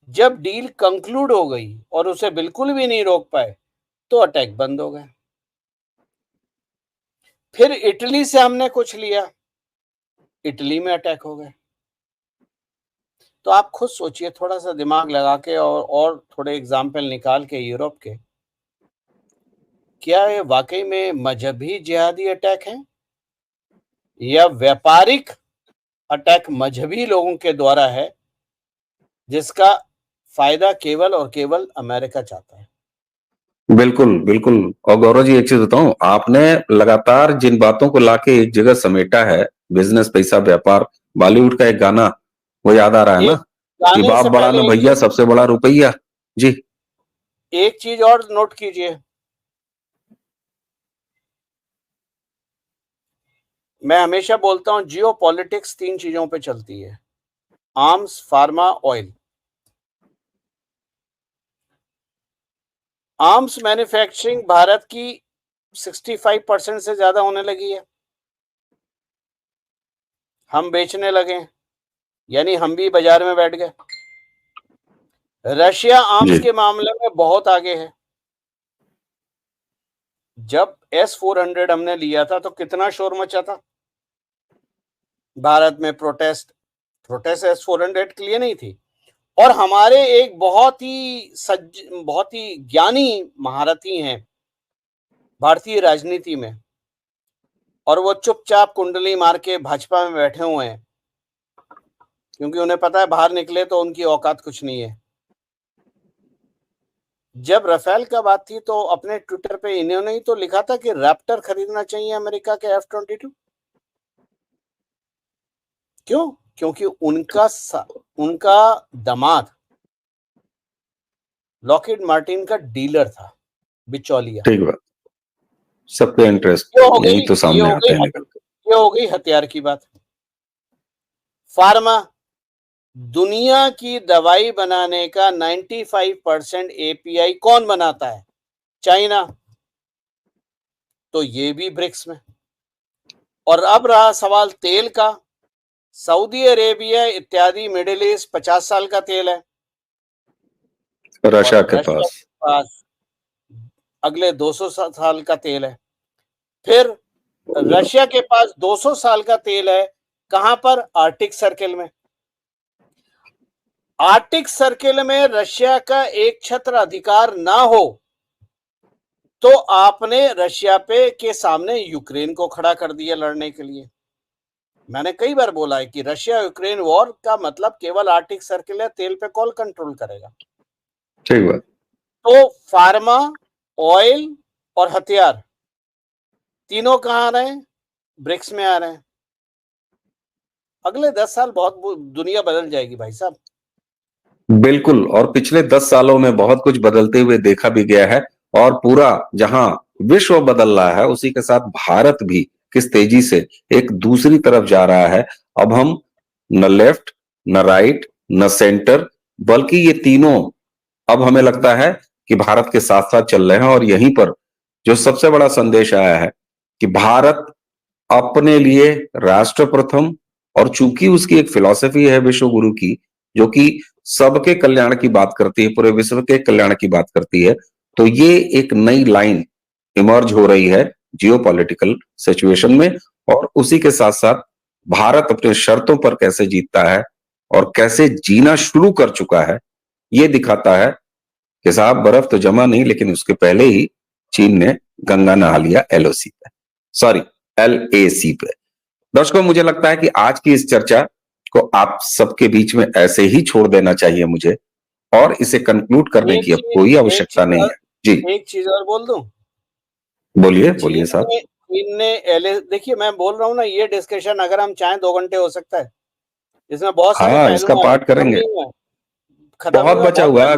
B: जब डील कंक्लूड हो गई और उसे बिल्कुल भी नहीं रोक पाए तो अटैक बंद हो गए। फिर इटली से हमने कुछ लिया, इटली में अटैक हो गए। तो आप खुद सोचिए, थोड़ा सा दिमाग लगा के और थोड़े एग्जाम्पल निकाल के यूरोप के, क्या ये वाकई में मजहबी जिहादी अटैक है या व्यापारिक अटैक मजहबी लोगों के द्वारा है जिसका फायदा केवल और केवल अमेरिका चाहता है?
A: बिल्कुल बिल्कुल। और गौरव जी, एक चीज बताऊं, आपने लगातार जिन बातों को लाके एक जगह समेटा है, बिजनेस, पैसा, व्यापार, बॉलीवुड का एक गाना वो याद आ रहा है ना,
B: एक
A: कि
B: गाने
A: बाप
B: से
A: बड़ा
B: पहले
A: न भैया, सबसे बड़ा रुपया। जी,
B: एक चीज और नोट कीजिए। मैं हमेशा बोलता हूं जियो पॉलिटिक्स 3 चीजों पे चलती है: arms, pharma, oil. Arms manufacturing Bharat की 65% से ज्यादा होने लगी है। हम बेचने लगे, यानी हम भी बाजार में बैठ गए। रशिया आर्म्स
A: जी,
B: के मामले में बहुत आगे है। जब S-400 हमने लिया था तो कितना शोर मचा था भारत में। प्रोटेस्ट S-400 के लिए नहीं थी। और हमारे एक बहुत ही ज्ञानी महारथी हैं भारतीय राजनीति में, और वो चुपचाप कुंडली मार के भाजपा में बैठे हुए हैं, क्योंकि उन्हें पता है बाहर निकले तो उनकी औकात कुछ नहीं है। जब राफेल का बात थी तो अपने ट्विटर पे इन्होंने ही तो लिखा था कि रैप्टर खरीदना चाहिए अमेरिका के F-22। क्यों? क्योंकि उनका दामाद लॉकहीड मार्टिन का डीलर था, बिचौलिया।
A: ठीक बात। सबके इंटरेस्ट
B: ये हो
A: यही
B: गई
A: तो
B: ये
A: सामने
B: हो
A: आते
B: गई
A: हैं निकल के।
B: ये हो गई हथियार की बात। फार्मा, दुनिया की दवाई बनाने का 95% API कौन बनाता है? चाइना। तो ये भी ब्रिक्स में। और अब रहा सवाल तेल का। सऊदी अरेबिया इत्यादि मिडिल ईस्ट 50 साल का तेल है
A: रशिया
B: और
A: के
B: रशिया
A: पास।
B: के पास अगले 200 साल का तेल है। फिर रशिया के पास 200 साल का तेल है, कहां पर? आर्टिक सर्किल में। आर्टिक सर्किल में रशिया का एक छत्र अधिकार ना हो तो आपने रशिया पे के सामने यूक्रेन को खड़ा कर दिया लड़ने के लिए। मैंने कई बार बोला है कि रशिया यूक्रेन वॉर का मतलब केवल आर्टिक सर्किल है, तेल पे कौन कंट्रोल करेगा?
A: ठीक बात।
B: तो फार्मा, ऑयल और हथियार तीनों कहां आ रहे हैं? ब्रिक्स में आ रहे हैं। अगले 10 साल बहुत दुनिया बदल जाएगी भाई साहब।
A: बिल्कुल। और पिछले 10 सालों में बहुत कुछ बदलते हुए देखा भी गया है, और पूरा जहां विश्व बदल रहा है उसी के साथ भारत भी किस तेजी से एक दूसरी तरफ जा रहा है। अब हम न लेफ्ट, न राइट, न सेंटर, बल्कि ये तीनों अब हमें लगता है कि भारत के साथ साथ चल रहे हैं। और यहीं पर जो सबसे बड़ा संदेश आया है कि भारत अपने लिए राष्ट्र प्रथम, और चूंकि उसकी एक फिलॉसफी है विश्व गुरु की, जो कि सबके कल्याण की बात करती है, पूरे विश्व के कल्याण की बात करती है, तो ये एक नई लाइन इमर्ज हो रही है जियोपॉलिटिकल सिचुएशन में, और उसी के साथ साथ भारत अपने शर्तों पर कैसे जीतता है और कैसे जीना शुरू कर चुका है, ये दिखाता है कि साहब बर्फ तो जमा नहीं, लेकिन उसके पहले ही चीन ने गंगा नहा लिया एलओसी पे, सॉरी एलएसी पे। दर्शकों, मुझे लगता है कि आज की इस चर्चा को आप सबके बीच में ऐसे ही छोड़ देना चाहिए मुझे, और इसे कंक्लूड करने की अब कोई आवश्यकता नहीं है। जी,
B: एक चीज और बोल दूं।
A: बोलिए बोलिए साहब।
B: चीन ने देखिए, मैं बोल रहा हूँ ना, ये डिस्कशन अगर हम चाहें 2 घंटे हो सकता है। इसमें बहुत सारे
A: हाँ,
B: पहलू
A: इसका
B: हैं,
A: पार्ट करेंगे, बहुत बचा हुआ है,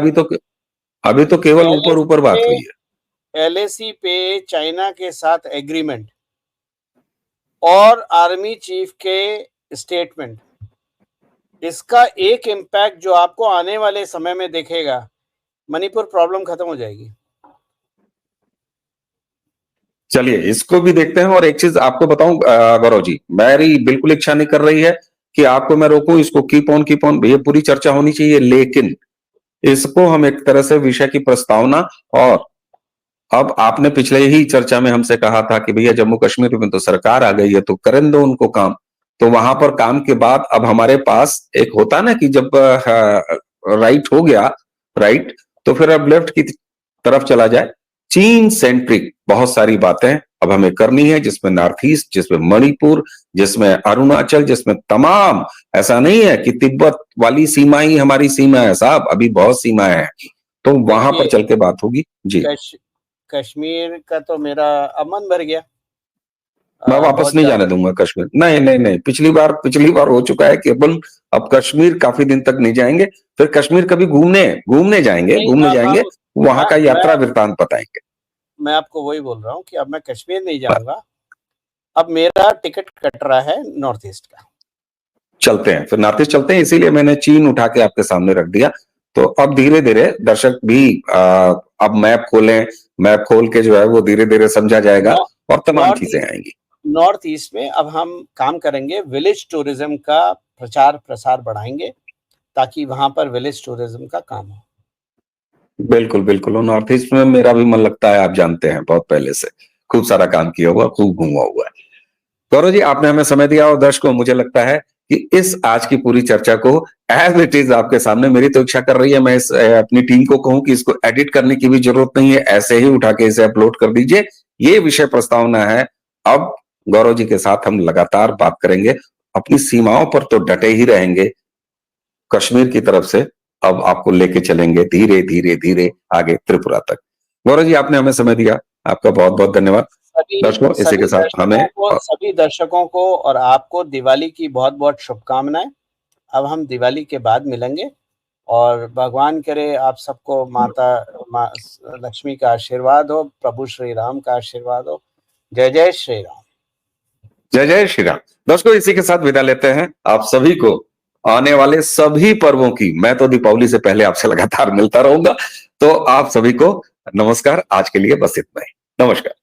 A: अभी तो केवल ऊपर ऊपर बात हुई है।
B: एलएसी पे चाइना के साथ एग्रीमेंट और आर्मी चीफ के स्टेटमेंट, इसका एक इम्पैक्ट जो आपको आने वाले समय में दिखेगा, मणिपुर प्रॉब्लम खत्म हो जाएगी।
A: चलिए इसको भी देखते हैं। और एक चीज आपको बताऊं गौरव जी, मेरी बिल्कुल इच्छा नहीं कर रही है कि आपको मैं रोकूं, इसको कीप ऑन, ये पूरी चर्चा होनी चाहिए, लेकिन इसको हम एक तरह से विषय की प्रस्तावना, और अब आपने पिछले ही चर्चा में हमसे कहा था कि भैया जम्मू कश्मीर में तो सरकार आ गई है, तो करने दो उनको काम। तो वहां पर काम के बाद अब हमारे पास एक होता ना कि जब राइट हो गया, राइट, तो फिर अब लेफ्ट की तरफ चला जाए। चीन सेंट्रिक बहुत सारी बातें अब हमें करनी है, जिसमें नॉर्थ ईस्ट, जिसमें मणिपुर, जिसमें अरुणाचल, जिसमें तमाम, ऐसा नहीं है कि तिब्बत वाली सीमा ही हमारी सीमा है साहब, अभी बहुत सीमाएं हैं, तो वहां पर चल के बात होगी। जी,
B: कश्मीर का तो मेरा अब मन भर गया,
A: मैं वापस नहीं जाने दूंगा कश्मीर। नहीं नहीं नहीं, पिछली बार हो चुका है केवल, अब कश्मीर काफी दिन तक नहीं जाएंगे, फिर कश्मीर कभी घूमने जाएंगे, वहां का यात्रा वृत्तांत बताएंगे।
B: मैं आपको वही बोल रहा हूँ कि अब मैं कश्मीर नहीं जाऊंगा, अब मेरा टिकट कट रहा है नॉर्थ ईस्ट का।
A: चलते हैं, फिर नॉर्थ ईस्ट चलते हैं, इसीलिए मैंने चीन उठा के आपके सामने रख दिया। तो अब धीरे धीरे दर्शक भी अब मैप खोल के जो है वो धीरे धीरे समझा जाएगा और तमाम चीजें आएंगी।
B: नॉर्थ ईस्ट में अब हम काम करेंगे, विलेज टूरिज्म का प्रचार प्रसार बढ़ाएंगे, ताकि वहां पर विलेज टूरिज्म का काम हो।
A: बिल्कुल बिल्कुल, और नॉर्थ ईस्ट में मेरा भी मन लगता है, आप जानते हैं बहुत पहले से खूब सारा काम किया हुआ, खूब घूमा हुआ है। गौरव जी, आपने हमें समय दिया, और दर्शकों मुझे लगता है कि इस आज की पूरी चर्चा को एज इट इज आपके सामने, मेरी तो इच्छा कर रही है मैं इस अपनी टीम को कहूं कि इसको एडिट करने की भी जरूरत नहीं है, ऐसे ही उठा के इसे अपलोड कर दीजिए। ये विषय प्रस्तावना है। अब गौरव जी के साथ हम लगातार बात करेंगे, अपनी सीमाओं पर तो डटे ही रहेंगे, कश्मीर की तरफ से अब आपको लेके चलेंगे धीरे धीरे धीरे आगे त्रिपुरा तक। गौरव जी, आपने हमें समय दिया, आपका बहुत बहुत धन्यवाद। दर्शकों, इसी के साथ
B: सभी दर्शकों को और आपको दिवाली की बहुत बहुत शुभकामनाएं। अब हम दिवाली के बाद मिलेंगे, और भगवान करे आप सबको माता लक्ष्मी का आशीर्वाद हो, प्रभु श्री राम का आशीर्वाद हो। जय जय श्री राम।
A: जय जय श्री राम। दोस्तों, इसी के साथ विदा लेते हैं आप सभी को। आने वाले सभी पर्वों की, मैं तो दीपावली से पहले आपसे लगातार मिलता रहूंगा, तो आप सभी को नमस्कार। आज के लिए बस इतना ही, नमस्कार।